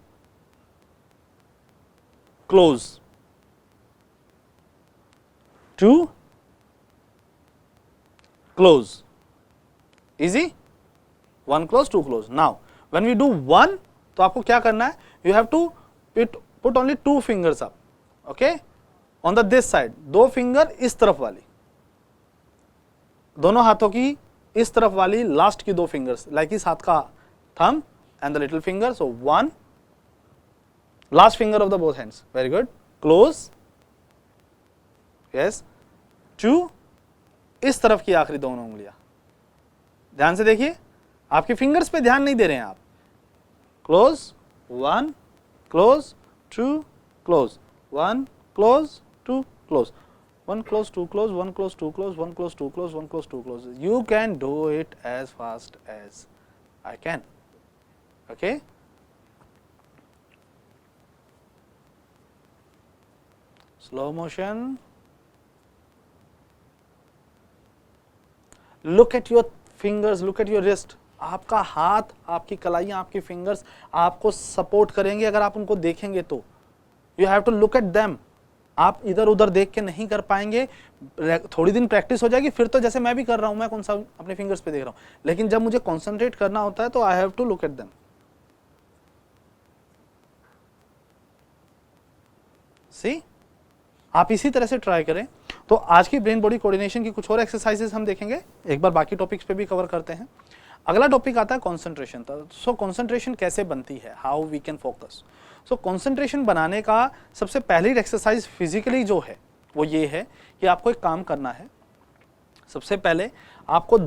close, 2, close, easy, 1 close, 2 close. Now when we do 1, तो आपको क्या करना है, you have to put only 2 fingers up, okay, on the this side, 2 finger इस तरफ वाली, दोनों हाथों की इस तरफ वाली लास्ट की 2 fingers, like इस हाथ का thumb and the little finger, so 1, last finger of the both hands, very good, close, yes, 2, इस तरफ की आखिरी दोनों उंगलियां, ध्यान से देखिए, आपकी फिंगर्स पे ध्यान नहीं दे रहे हैं आप। Close, 1, close, 2, close, 1, close, 2, close, 1 close, 2 close, 1 close, 2 close, 1 close, 2 close, 1 close, 2 close. You can do it as fast as I can, okay. Slow motion. Look at your fingers, look at your wrist. आपका हाथ, आपकी कलाइयाँ, आपकी fingers आपको support करेंगे अगर आप उनको देखेंगे तो। You have to look at them. आप इधर उधर देख के नहीं कर पाएंगे, थोड़ी दिन प्रैक्टिस हो जाएगी, फिर तो जैसे मैं भी कर रहा हूँ, मैं कौन सा अपने फिंगर्स पे देख रहा हूँ, लेकिन जब मुझे कॉन्सेंट्रेट करना होता है तो I have to look at them. See, आप इसी तरह से ट्राई करें। तो आज की ब्रेन बॉडी कोऑर्डिनेशन की कुछ और एक्सरसाइजेस हम देखेंगे, एक बार बाकी टॉपिक्स पे भी कवर करते हैं। अगला टॉपिक आता है कंसंट्रेशन। सो कंसंट्रेशन कैसे बनती है, how we can focus. So concentration बनाने का सबसे पहली एक्सरसाइज फिजिकली जो है वो ये है कि आपको एक काम करना है। सबसे पहले आपको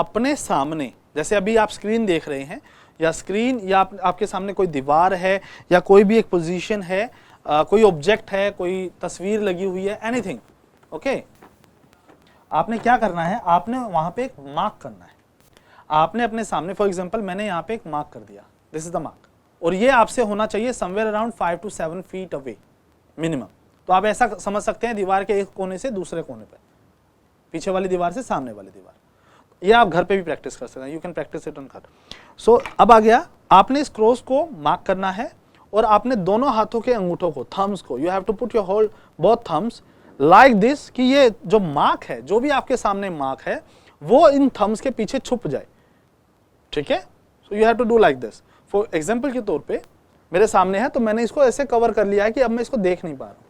अपने सामने, जैसे अभी आप स्क्रीन देख रहे हैं, या स्क्रीन या आपके सामने कोई दीवार है या कोई भी एक पोजीशन है, कोई ऑब्जेक्ट है, कोई तस्वीर लगी हुई है, एनीथिंग, ओके। आपने क्या करना है, आपने वहां पे एक मार्क करना है। आपने अपने सामने, फॉर एग्जांपल मैंने यहाँ पे एक मार्क कर दिया, दिस इज द मार्क, और ये आपसे होना चाहिए somewhere around 5 to 7 feet away minimum. तो आप ऐसा समझ सकते हैं दीवार के एक कोने से दूसरे कोने पे, पीछे वाली दीवार से सामने वाली दीवार। ये आप घर पे भी प्रैक्टिस कर सकते हैं, you can practice it on घर। सो अब आ गया, आपने इस क्रॉस को मार्क करना है और आपने दोनों हाथों के अंगूठों को, थम्स को, you have to put your whole both thumbs like this, कि ये जो मार्क है, जो भी आपके सामने मार्क है, वो इन थम्स के पीछे छुप जाए, ठीक है। So you have to do like this. For example के तौर पे मेरे सामने है, तो मैंने इसको ऐसे कवर कर लिया है कि अब मैं इसको देख नहीं पा रहा हूँ,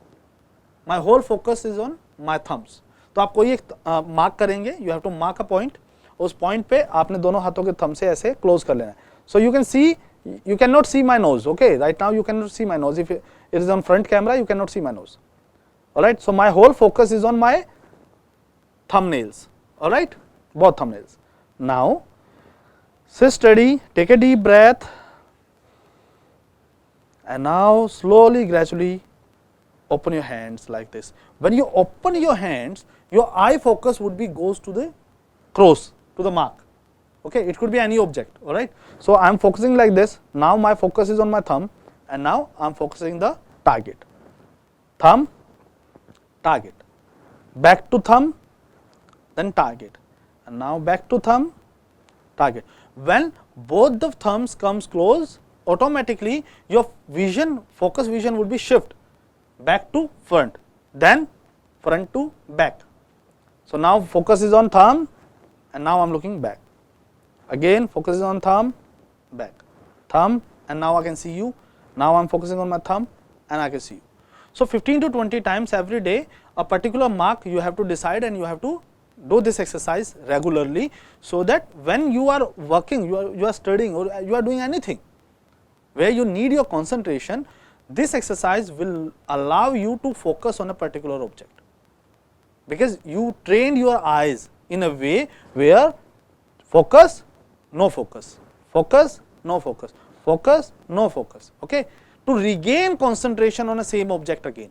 my whole focus is on my thumbs. तो आप कोई एक मार्क करेंगे, you have to mark a point, उस पॉइंट पे आपने दोनों हाथों के थंब से ऐसे क्लोज कर लेना है। So you can see, you cannot see my nose, okay, right now you cannot see my nose, if it is on front camera you cannot see my nose, all right. So my whole focus is on my thumbnails, all right, both thumbnails. Now sit steady, take a deep breath, and now slowly gradually open your hands like this. When you open your hands, your eye focus would be goes to the cross, to the mark, okay, it could be any object, all right. So I am focusing like this. Now my focus is on my thumb, and now I am focusing the target. Thumb, target, back to thumb, then target, and now back to thumb, target. When both the thumbs comes close, automatically your vision, focus vision would be shift back to front, then front to back. So now focus is on thumb, and now I am looking back. Again focus is on thumb, back, thumb, and now I can see you. Now I am focusing on my thumb and I can see you. So 15 to 20 times every day, a particular mark you have to decide, and you have to do this exercise regularly, so that when you are working, you are studying, or you are doing anything where you need your concentration, this exercise will allow you to focus on a particular object, because you trained your eyes in a way where focus, no focus, focus, no focus, focus, no focus, okay, to regain concentration on a same object again.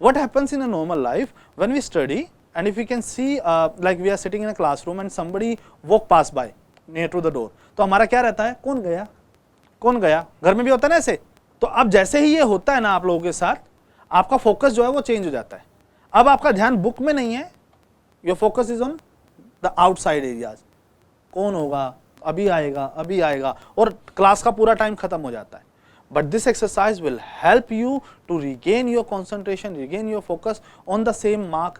What happens in a normal life when we study, and if we can see like we are sitting in a classroom and somebody walk past by near to the door, तो हमारा क्या रहता है, कौन गया, कौन गया, घर में भी होता है ना ऐसे। तो अब जैसे ही ये होता है ना आप लोगों के साथ, आपका फोकस जो है वो चेंज हो जाता है। अब आपका ध्यान बुक में नहीं है, your focus is on the outside areas, कौन होगा, अभी आएगा, अभी आएगा, और क्लास का पूरा टाइम खत्म हो जाता है। But this exercise will help you to regain your concentration, regain your focus on the same mark,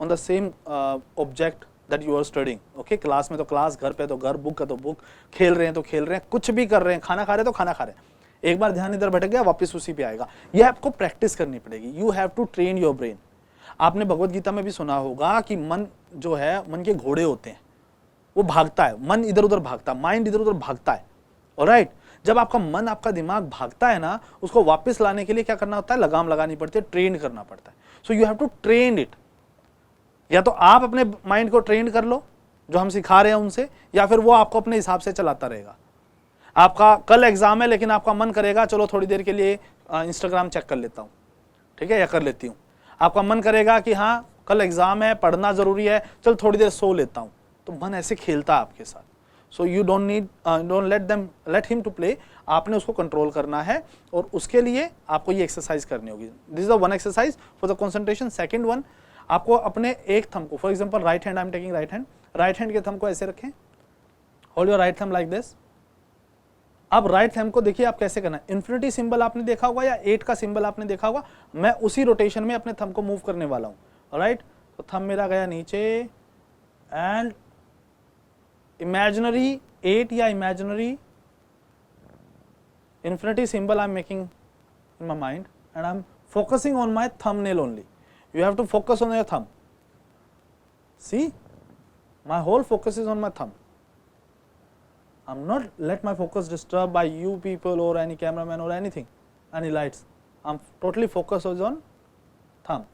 on the same object that you are studying, okay. Class में तो क्लास, घर पे तो घर, बुक है तो बुक, खेल रहे हैं तो खेल रहे हैं, कुछ भी कर रहे हैं, खाना खा रहे हैं तो खाना खा रहे हैं, एक बार ध्यान इधर भटक गया, वापस उसी पे आएगा। यह आपको प्रैक्टिस करनी पड़ेगी, you have to train your brain. आपने भगवत गीता में भी सुना होगा कि मन जो है, मन के घोड़े होते हैं, वो भागता है, मन इधर उधर भागता है, माइंड इधर उधर भागता है, ऑलराइट। जब आपका मन, आपका दिमाग भागता है ना, उसको वापस लाने के लिए क्या करना होता है, लगाम लगानी पड़ती है, ट्रेन करना पड़ता है। So you have to train it. या तो आप अपने माइंड को ट्रेन कर लो जो हम सिखा रहे हैं उनसे, या फिर वो आपको अपने हिसाब से चलाता रहेगा। आपका कल एग्जाम है, लेकिन आपका मन करेगा चलो थोड़ी देर के लिए इंस्टाग्राम चेक कर लेता हूँ, ठीक है, या कर लेती हूँ। आपका मन करेगा कि हाँ कल एग्जाम है, पढ़ना जरूरी है, चल थोड़ी देर सो लेता हूँ, तो मन ऐसे खेलता है आपके साथ। So you don't need, don't let him to play, आपने उसको कंट्रोल करना है, और उसके लिए आपको ये एक्सरसाइज करनी होगी। This is the one exercise for the concentration. Second one, आपको अपने एक थंब को, for example right hand, I am taking right hand के थंब को ऐसे रखें, hold your right thumb like this. अब राइट थंब को देखिए आप कैसे करना है, इन्फिनिटी सिंबल आपने देखा होगा या 8 का सिंबल आपने देखा होगा, मैं उसी रोटेशन में अपने थंब को मूव करने वाला हूं, ऑलराइट। तो थंब मेरा गया नीचे, एंड इमेजिनरी 8 या imaginary infinity symbol I am making in my mind, and I am focusing on my thumbnail only. You have to focus on your thumb. See, my whole focus is on my thumb. I am not let my focus disturbed by you people or any cameraman or anything, any lights. I am totally focused on thumb.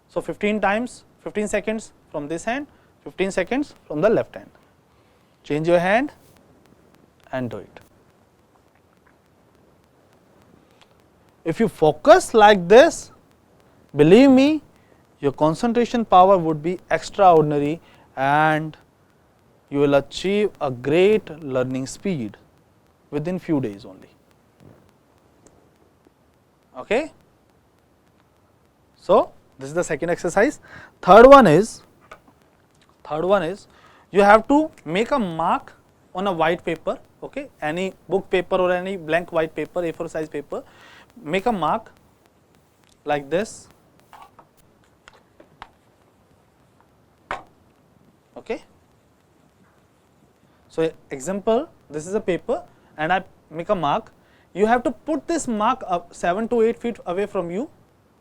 So 15 times, 15 seconds from this hand, 15 seconds from the left hand. Change your hand and do it. If you focus like this, believe me, your concentration power would be extraordinary, and you will achieve a great learning speed within few days only. Okay. So this is the second exercise. Third one is you have to make a mark on a white paper. Okay, any book paper or any blank white paper, A4 size paper, make a mark like this. Okay. So example, this is a paper and I make a mark. You have to put this mark up 7 to 8 feet away from you.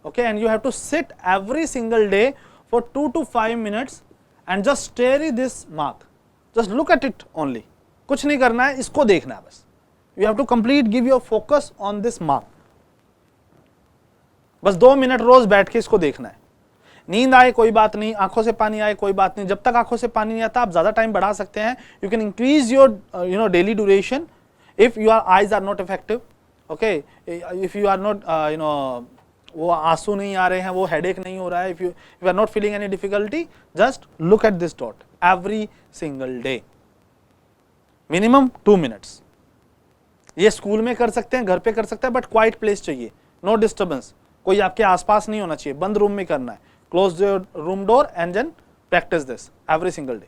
Okay, and you have to sit every single day for 2 to 5 minutes and just stare at this mark. Just look at it only. कुछ नहीं करना है, इसको देखना है बस. You have to complete, give your focus on this mark. बस 2 minute रोज बैठ के इसको देखना है. नींद आए कोई बात नहीं, आंखों से पानी आए कोई बात नहीं. जब तक आंखों से पानी नहीं आता आप ज्यादा टाइम बढ़ा सकते हैं. You can increase your daily duration if your eyes are not effective. Okay, if you are not वो आंसू नहीं आ रहे हैं, वो हेडेक नहीं हो रहा है, if you are not feeling any difficulty, just look at this dot every single day, minimum 2 minutes. ये स्कूल में कर सकते हैं, घर पे कर सकते हैं, बट क्वाइट प्लेस चाहिए, नो डिस्टर्बेंस, कोई आपके आसपास नहीं होना चाहिए, बंद रूम में करना है. Close your room door and then practise this every single day.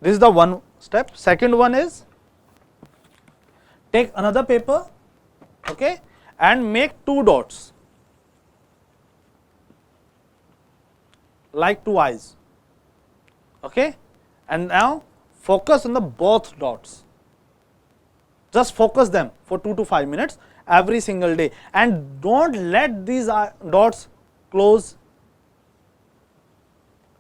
This is the one step. Second one is take another paper, okay, and make 2 dots like 2 eyes, okay, and now focus on the both dots. Just focus them for 2 to 5 minutes every single day and don't let these dots close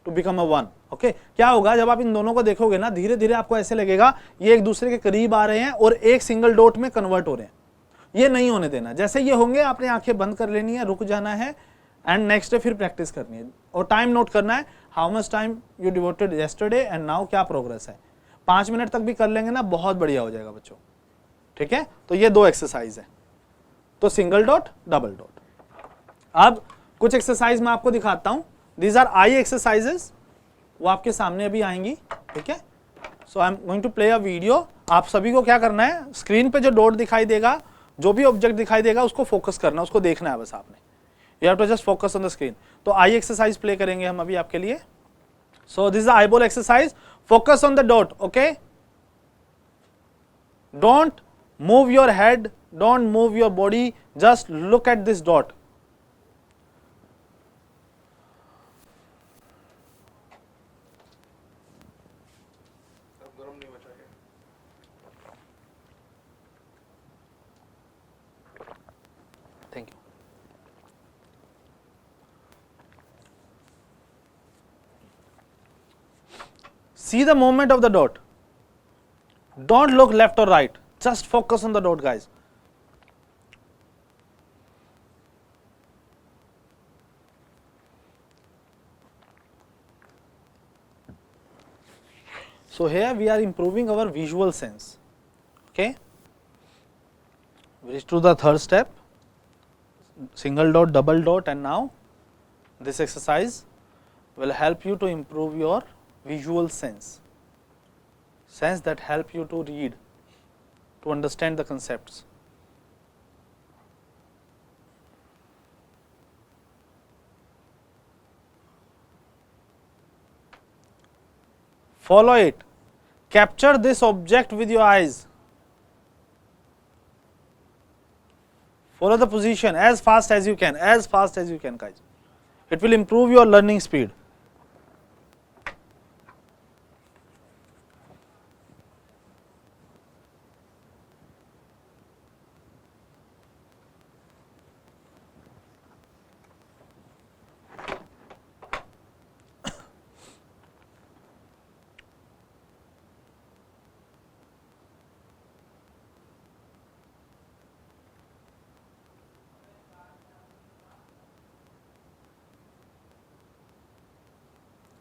to become a one. Okay क्या होगा जब आप इन दोनों को देखोगे ना, धीरे धीरे आपको ऐसे लगेगा ये एक दूसरे के करीब आ रहे हैं और एक सिंगल डॉट में कन्वर्ट हो रहे हैं. ये नहीं होने देना. जैसे ये होंगे आपने आंखें बंद कर लेनी है, रुक जाना है एंड नेक्स्ट डे फिर प्रैक्टिस करनी है और टाइम नोट करना है. How much time you devoted yesterday and now, क्या प्रोग्रेस है. 5 मिनट तक भी कर लेंगे ना, बहुत बढ़िया हो जाएगा बच्चों. ठीक है, तो ये 2 एक्सरसाइज है. तो सिंगल डॉट, डबल डॉट. अब कुछ एक्सरसाइज मैं आपको दिखाता हूं. दीज आर आई एक्सरसाइजेस, वो आपके सामने अभी आएंगी. ठीक है, so I am going to play a video. आप सभी को क्या करना है, स्क्रीन पे जो डॉट दिखाई देगा, जो भी ऑब्जेक्ट दिखाई देगा, उसको फोकस करना, उसको देखना है बस आपने. You have to just focus on the screen. तो आई एक्सरसाइज प्ले करेंगे हम अभी आपके लिए. So this is the eyeball exercise. Focus on the dot. Okay, don't move your head, don't move your body, just look at this dot. Thank you. See the movement of the dot. Don't look left or right. Just focus on the dot, guys. So here we are improving our visual sense. Okay. We reach to the third step. Single dot, double dot, and now this exercise will help you to improve your visual sense that help you to read, to understand the concepts. Follow it. Capture this object with your eyes. Follow the position as fast as you can, guys. It will improve your learning speed.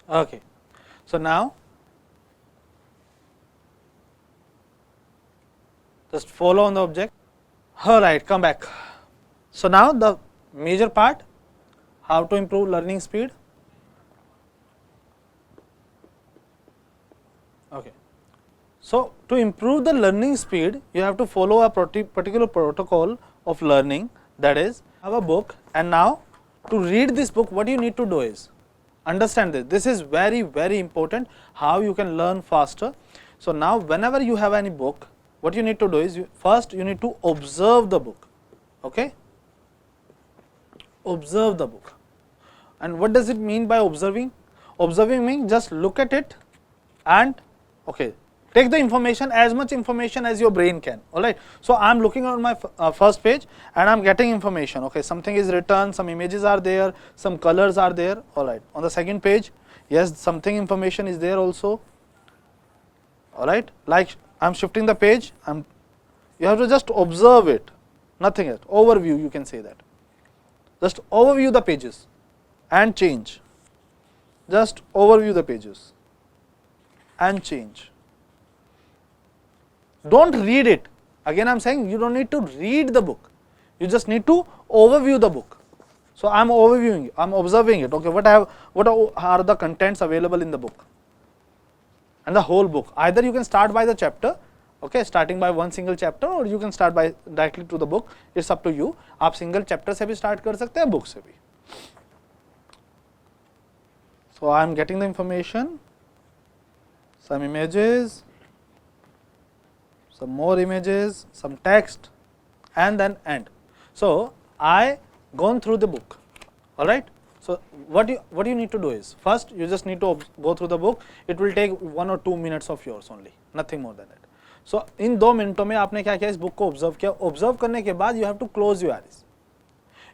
Okay, so now just follow on the object. All right, come back. So now the major part, how to improve learning speed. Okay. So to improve the learning speed, you have to follow a particular protocol of learning, that is have a book, and now to read this book what you need to do is understand this. This is very very important, how you can learn faster. So now whenever you have any book, what you need to do is first you need to observe the book. Okay, observe the book. And what does it mean by observing? Observing means just look at it and okay, take the information, as much information as your brain can. All right, so I am looking on my first page and I am getting information. Okay, something is written, some images are there, some colors are there. All right, on the second page, yes, something information is there also. All right, like I am shifting the page, you have to just observe it, nothing else. Overview, you can say that. Just overview the pages and change. Just overview the pages and change. Don't read it. Again I am saying you don't need to read the book, you just need to overview the book. So I am overviewing it, I am observing it. Okay, what are the contents available in the book, and the whole book. Either you can start by the chapter, okay, starting by one single chapter, or you can start by directly to the book. It's up to you. आप single chapter से भी start कर सकते हैं, book से भी. So I am getting the information, some images, some more images, some text, and then end. So I gone through the book. All right. So what you need to do is, first you just need to go through the book. It will take 1 or 2 minutes of yours only, nothing more than that. So इन 2 मिनटों में आपने क्या किया, इस book को observe किया. Observe करने के बाद you have to close your eyes.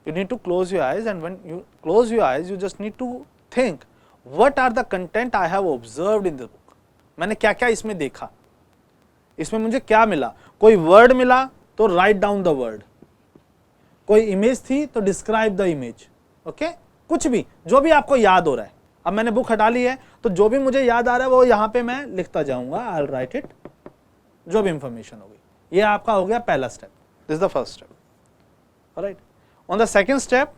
You need to close your eyes, and when you close your eyes, you just need to think, what are the content I have observed in the book. मैंने क्या क्या इसमें देखा, इसमें मुझे क्या मिला. कोई वर्ड मिला तो राइट डाउन द वर्ड, कोई इमेज थी तो डिस्क्राइब द इमेज. ओके, कुछ भी जो भी आपको याद हो रहा है. अब मैंने बुक हटा ली है तो जो भी मुझे याद आ रहा है वो यहाँ पे मैं लिखता जाऊंगा. आई विल राइट इट, जो भी इंफॉर्मेशन होगी. ये आपका हो गया पहला step. This is the first step. Alright, on the second step,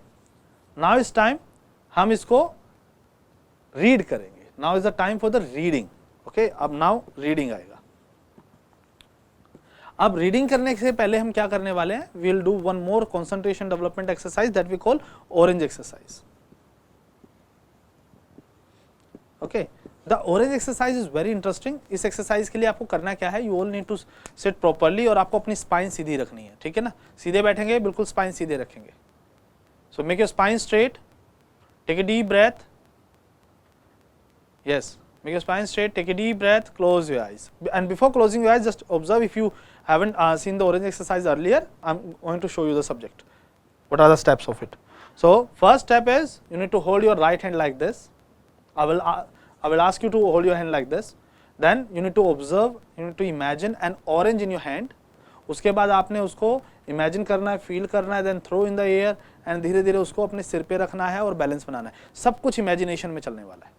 now is time, हम इसको रीड करेंगे. Now is the time for the reading. Okay, अब नाउ रीडिंग आएगा. अब रीडिंग करने से पहले हम क्या करने वाले हैं, we will do one more concentration development exercise that we call orange exercise. Okay, the orange exercise is very interesting. इस एक्सरसाइज के लिए आपको करना क्या है, you all need to sit properly, और आपको अपनी स्पाइन सीधी रखनी है. ठीक है ना, सीधे बैठेंगे, बिल्कुल स्पाइन सीधे रखेंगे. So make your spine straight, take a deep breath. Yes, make your spine straight, take a deep breath, close your eyes. And before closing your eyes, just observe. If you haven't seen the orange exercise earlier, I'm going to show you the subject. What are the steps of it? So first step is you need to hold your right hand like this. I will ask you to hold your hand like this. Then you need to observe, you need to imagine an orange in your hand. उसके बाद आपने उसको imagine करना है, feel करना है, then throw in the air, and धीरे धीरे उसको अपने सिर पे रखना है और बैलेंस बनाना है. सब कुछ imagination में चलने वाला है.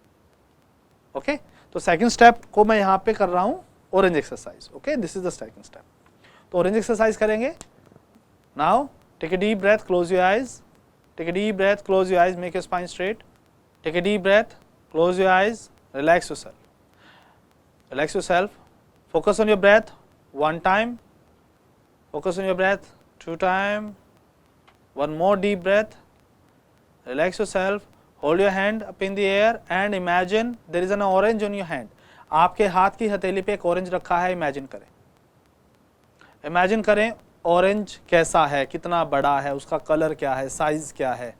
ओके, तो सेकंड स्टेप को मैं यहाँ पे कर रहा हूँ orange exercise. Okay, this is the second step. तो ऑरेंज एक्सरसाइज करेंगे. Now take a deep breath, close your eyes. Take a deep breath, close your eyes, make your spine straight. Take a deep breath, close your eyes, relax yourself. Relax yourself. Focus on your breath. 1 time. Focus on your breath. 2 time. 1 more deep breath. Relax yourself. Hold your hand up in the air and imagine there is an orange on your hand. आपके हाथ की हथेली पे एक orange रखा है. Imagine करें, imagine करें ऑरेंज कैसा है, कितना बड़ा है, उसका कलर क्या है, साइज क्या है.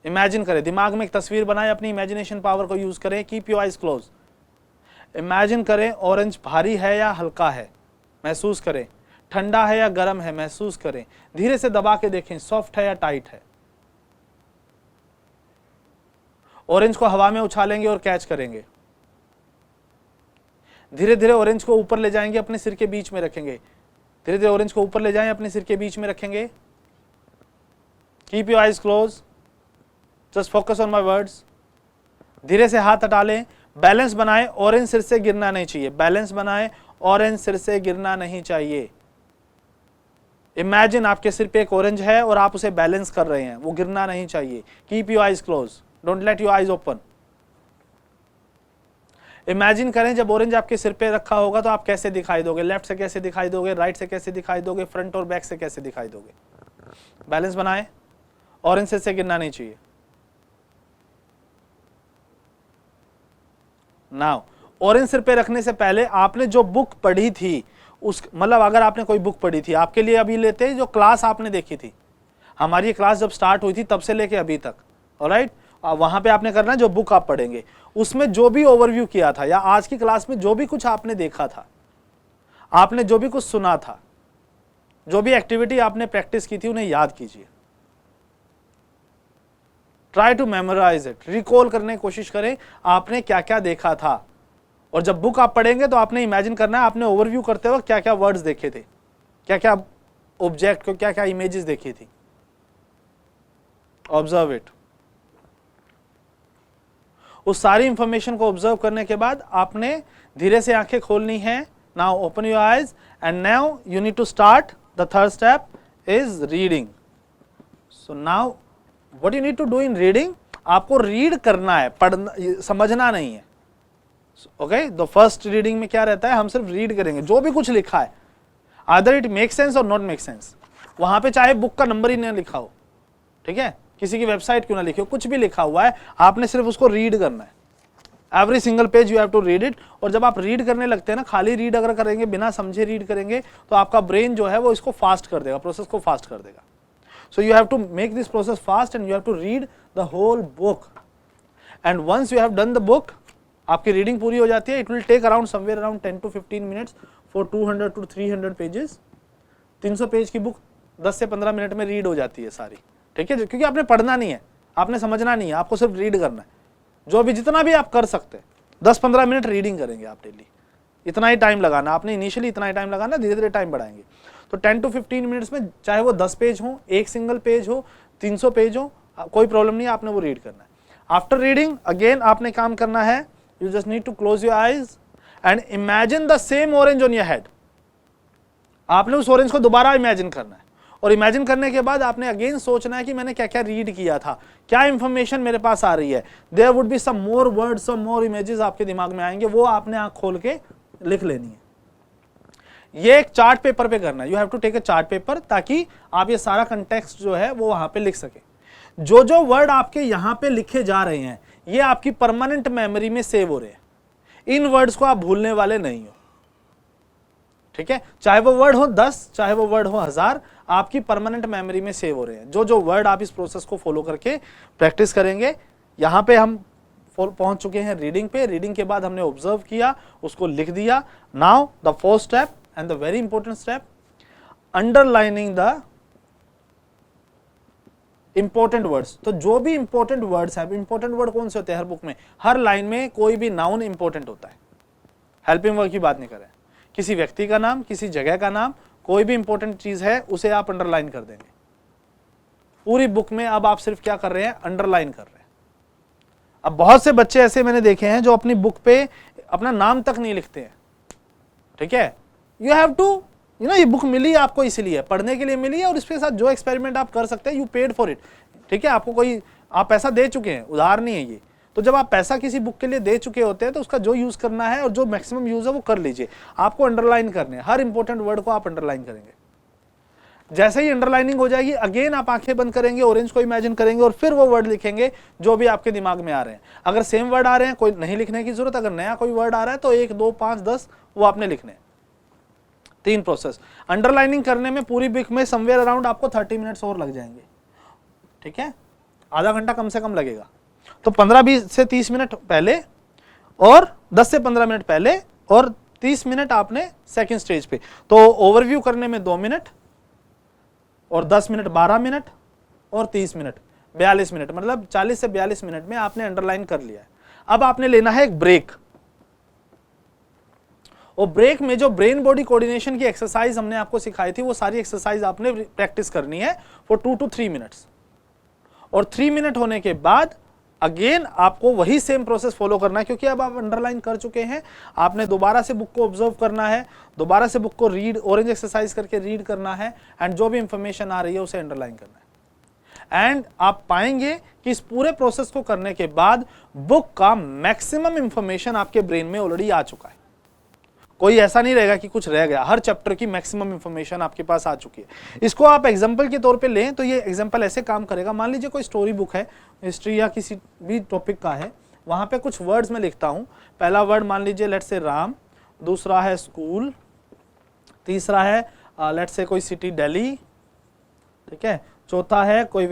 इमेजिन करें, दिमाग में एक तस्वीर बनाएं, अपनी इमेजिनेशन पावर को यूज करें. Keep your eyes close. Imagine करें ऑरेंज भारी है या हल्का है, महसूस करें. ठंडा है या गर्म है, महसूस करें. धीरे से दबा के देखें, सॉफ्ट है या टाइट है. ऑरेंज को हवा में उछालेंगे और कैच करेंगे. धीरे धीरे ऑरेंज को ऊपर ले जाएंगे, अपने सिर के बीच में रखेंगे. धीरे धीरे ऑरेंज को ऊपर ले जाएं, अपने सिर के बीच में रखेंगे. Keep your eyes close, just focus on my words. धीरे से हाथ हटा लें, बैलेंस बनाएं. ऑरेंज सिर से गिरना नहीं चाहिए. बैलेंस बनाएं, ऑरेंज सिर से गिरना नहीं चाहिए. इमेजिन आपके सिर पे एक ऑरेंज है और आप उसे बैलेंस कर रहे हैं, वो गिरना नहीं चाहिए. Keep your eyes close. Don't let your eyes open. Imagine करें जब ऑरेंज आपके सिर पे रखा होगा तो आप कैसे दिखाई दोगे, लेफ्ट से कैसे दिखाई दोगे, राइट से कैसे दिखाई दोगे, फ्रंट और बैक से कैसे दिखाई दोगे। बैलेंस बनाए, ऑरेंज से गिरना नहीं चाहिए। नाउ ऑरेंज सिर पे रखने से पहले आपने जो बुक पढ़ी थी उस मतलब अगर आपने कोई बुक पढ़ी थी, आपके लिए अभी लेते हैं जो क्लास आपने देखी थी, हमारी क्लास जब स्टार्ट हुई थी तब से लेके अभी तक, ऑलराइट, वहां पे आपने करना है जो बुक आप पढ़ेंगे उसमें जो भी ओवरव्यू किया था या आज की क्लास में जो भी कुछ आपने देखा था, आपने जो भी कुछ सुना था, जो भी एक्टिविटी आपने प्रैक्टिस की थी उन्हें याद कीजिए। Try to memorise it, recall करने की कोशिश करें आपने क्या क्या देखा था। और जब बुक आप पढ़ेंगे तो आपने इमेजिन करना है आपने ओवरव्यू करते वक्त क्या क्या वर्ड्स देखे थे, क्या क्या ऑब्जेक्ट को क्या क्या इमेजेस देखी थी। Observe it. उस सारी इंफॉर्मेशन को ऑब्जर्व करने के बाद आपने धीरे से आंखें खोलनी है। Now open your eyes and now you need to start the third step is reading. So now what you need to do in reading, आपको रीड करना है, पढ़ना समझना नहीं है। ओके, द फर्स्ट रीडिंग में क्या रहता है, हम सिर्फ रीड करेंगे जो भी कुछ लिखा है, आइदर इट मेक सेंस और नॉट मेक सेंस। वहां पे चाहे बुक का नंबर ही नहीं लिखा हो, ठीक है, किसी की वेबसाइट क्यों ना लिखी हो, कुछ भी लिखा हुआ है, आपने सिर्फ उसको रीड करना है। Every single page you have to read it. और जब आप रीड करने लगते हैं ना, खाली रीड अगर करेंगे, बिना समझे रीड करेंगे, तो आपका ब्रेन जो है वो इसको फास्ट कर देगा, प्रोसेस को फास्ट कर देगा। So you have to make this process fast and you have to read the whole book. And once you have done the book, आपकी रीडिंग पूरी हो जाती है। It will take around somewhere around 10 to 15 minutes for 200 to 300 pages. 300 page की book 10 से 15 minute में read हो जाती है सारी, ठीक है, क्योंकि आपने पढ़ना नहीं है, आपने समझना नहीं है, आपको सिर्फ रीड करना है। जो भी जितना भी आप कर सकते हैं, 10-15 मिनट रीडिंग करेंगे आप डेली, इतना ही टाइम लगाना आपने, इनिशियली इतना ही टाइम लगाना, धीरे धीरे टाइम बढ़ाएंगे। तो 10 to 15 मिनट्स में चाहे वो 10 पेज हो, एक सिंगल पेज हो, 300 पेज हो, कोई प्रॉब्लम नहीं है, आपने वो रीड करना है। आफ्टर रीडिंग अगेन आपने काम करना है, you just need to close your eyes and imagine the same orange on your head। आपने उस ऑरेंज को दोबारा इमेजिन करना है और इमेजिन करने के बाद आपने अगेन सोचना है कि मैंने क्या क्या रीड किया था, क्या इंफॉर्मेशन मेरे पास आ रही है। There would be some more words, some more images आपके दिमाग में आएंगे, वो आपने आंख खोल के लिख लेनी है। ये एक चार्ट पेपर पे करना है, you have to take a chart paper, ताकि आप ये सारा कंटेक्स्ट जो है वो वहां पे लिख सके। जो जो वर्ड आपके यहाँ पे लिखे जा रहे हैं ये आपकी परमानेंट मेमोरी में सेव हो रहे हैं, इन वर्ड्स को आप भूलने वाले नहीं हो, ठीक है, चाहे वो वर्ड हो 10, चाहे वो वर्ड हो 1000, आपकी परमानेंट मेमोरी में सेव हो रहे हैं। जो जो वर्ड आप इस प्रोसेस को फॉलो करके प्रैक्टिस करेंगे। यहां पे हम पहुंच चुके हैं रीडिंग पे। रीडिंग के बाद हमने ऑब्जर्व किया, उसको लिख दिया। Now the fourth step and the very important step, underlining the important words. तो जो भी इंपॉर्टेंट वर्ड्स हैं, इंपॉर्टेंट वर्ड कौन से होते हैं हर बुक में, हर लाइन में कोई भी नाउन इंपॉर्टेंट होता है। हेल्पिंग वर्ड की बात नहीं करें, किसी व्यक्ति का नाम, किसी जगह का नाम, कोई भी इंपॉर्टेंट चीज है उसे आप अंडरलाइन कर देंगे। पूरी बुक में अब आप सिर्फ क्या कर रहे हैं, अंडरलाइन कर रहे हैं। अब बहुत से बच्चे ऐसे मैंने देखे हैं जो अपनी बुक पे अपना नाम तक नहीं लिखते हैं, ठीक है। यू हैव टू, ये बुक मिली आपको इसलिए, पढ़ने के लिए मिली है, और इसके साथ जो एक्सपेरिमेंट आप कर सकते हैं, यू पेड फॉर इट, ठीक है। आपको कोई, आप पैसा दे चुके हैं, उधार नहीं है ये। तो जब आप पैसा किसी बुक के लिए दे चुके होते हैं तो उसका जो यूज करना है और जो मैक्सिमम यूज है वो कर लीजिए। आपको अंडरलाइन करने हैं, हर इंपॉर्टेंट वर्ड को आप अंडरलाइन करेंगे। जैसे ही अंडरलाइनिंग हो जाएगी, अगेन आप आंखें बंद करेंगे, ऑरेंज को इमेजिन करेंगे और फिर वो वर्ड लिखेंगे जो भी आपके दिमाग में आ रहे हैं। अगर सेम वर्ड आ रहे हैं, कोई नहीं लिखने की जरूरत, अगर नया कोई वर्ड आ रहा है तो 1, 2, 5, 10 वो आपने लिखने। 3 प्रोसेस। अंडरलाइनिंग करने में पूरी बुक में समवेयर अराउंड आपको 30 मिनट्स और लग जाएंगे, ठीक है, आधा घंटा कम से कम लगेगा। तो 15-20 से 30 मिनट पहले और 10 से 15 मिनट पहले और 30 मिनट आपने सेकंड स्टेज पे। तो ओवरव्यू करने में 2 मिनट और 10 मिनट 12 मिनट और 30 मिनट 42 मिनट, मतलब 40 से 42 मिनट में आपने अंडरलाइन कर लिया है। अब आपने लेना है एक ब्रेक, और ब्रेक में जो ब्रेन बॉडी कोऑर्डिनेशन की एक्सरसाइज हमने आपको सिखाई थी वो सारी एक्सरसाइज आपने प्रैक्टिस करनी है फॉर 2 to 3 मिनट्स। और 3 मिनट होने के बाद अगेन आपको वही सेम प्रोसेस फॉलो करना है, क्योंकि अब आप अंडरलाइन कर चुके हैं। आपने दोबारा से बुक को ऑब्जर्व करना है, दोबारा से बुक को रीड, ऑरेंज एक्सरसाइज करके रीड करना है, एंड जो भी इंफॉर्मेशन आ रही है उसे अंडरलाइन करना एंड आप पाएंगे कि इस पूरे प्रोसेस को करने के बाद बुक का मैक्सिमम इंफॉर्मेशन आपके ब्रेन में ऑलरेडी आ चुका है। कोई ऐसा नहीं रहेगा कि कुछ रह गया, हर चैप्टर की मैक्सिमम इंफॉर्मेशन आपके पास आ चुकी है। इसको आप एग्जांपल के तौर पे लें तो ये एग्जांपल ऐसे काम करेगा, मान लीजिए कोई स्टोरी बुक है, हिस्ट्री या किसी भी टॉपिक का है, वहां पे कुछ वर्ड्स में लिखता हूं। पहला वर्ड मान लीजिए लेट्स से राम, दूसरा है स्कूल, तीसरा है लेट्स से कोई सिटी दिल्ली, ठीक है, चौथा है कोई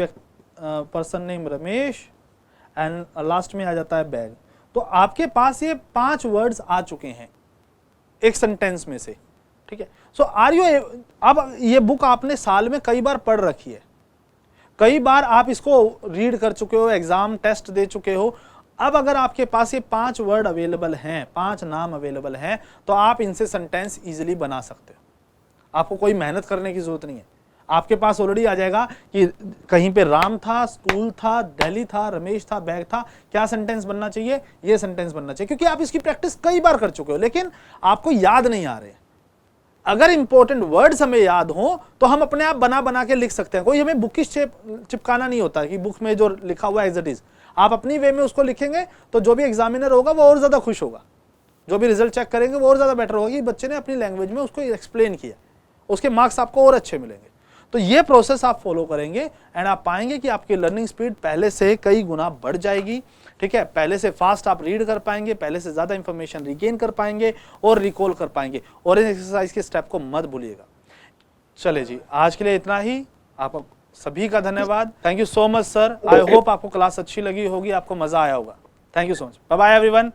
person name Ramesh, and last में आ जाता है बैग। तो आपके पास ये 5 वर्ड्स आ चुके हैं एक सेंटेंस में से, ठीक है। सो आर यू, अब ये बुक आपने साल में कई बार पढ़ रखी है, कई बार आप इसको रीड कर चुके हो, एग्जाम टेस्ट दे चुके हो। अब अगर आपके पास ये 5 वर्ड अवेलेबल हैं, 5 नाम अवेलेबल हैं, तो आप इनसे सेंटेंस इजीली बना सकते हो। आपको कोई मेहनत करने की जरूरत नहीं है, आपके पास ऑलरेडी आ जाएगा कि कहीं पे राम था, स्कूल था, दिल्ली था, रमेश था, बैग था, क्या सेंटेंस बनना चाहिए, ये सेंटेंस बनना चाहिए, क्योंकि आप इसकी प्रैक्टिस कई बार कर चुके हो, लेकिन आपको याद नहीं आ रहे। अगर इंपॉर्टेंट वर्ड्स हमें याद हो तो हम अपने आप बना बना के लिख सकते हैं, कोई हमें बुकिश चिपकाना नहीं होता कि बुक में जो लिखा हुआ एज इट इज, आप अपनी वे में उसको लिखेंगे तो जो भी एग्जामिनर होगा वो और ज्यादा खुश होगा, जो भी रिजल्ट चेक करेंगे वो और ज्यादा बेटर होगा कि बच्चे ने अपनी लैंग्वेज में उसको एक्सप्लेन किया, उसके मार्क्स आपको और अच्छे मिलेंगे। तो ये प्रोसेस आप फॉलो करेंगे एंड आप पाएंगे कि आपकी लर्निंग स्पीड पहले से कई गुना बढ़ जाएगी, ठीक है। पहले से फास्ट आप रीड कर पाएंगे, पहले से ज्यादा इंफॉर्मेशन रिगेन कर पाएंगे और रिकॉल कर पाएंगे, और इस एक्सरसाइज के स्टेप को मत भूलिएगा। चले जी, आज के लिए इतना ही। आप सभी का धन्यवाद, thank you so much sir. I hope आपको क्लास अच्छी लगी होगी, आपको मजा आया होगा। Thank you so much, bye bye everyone.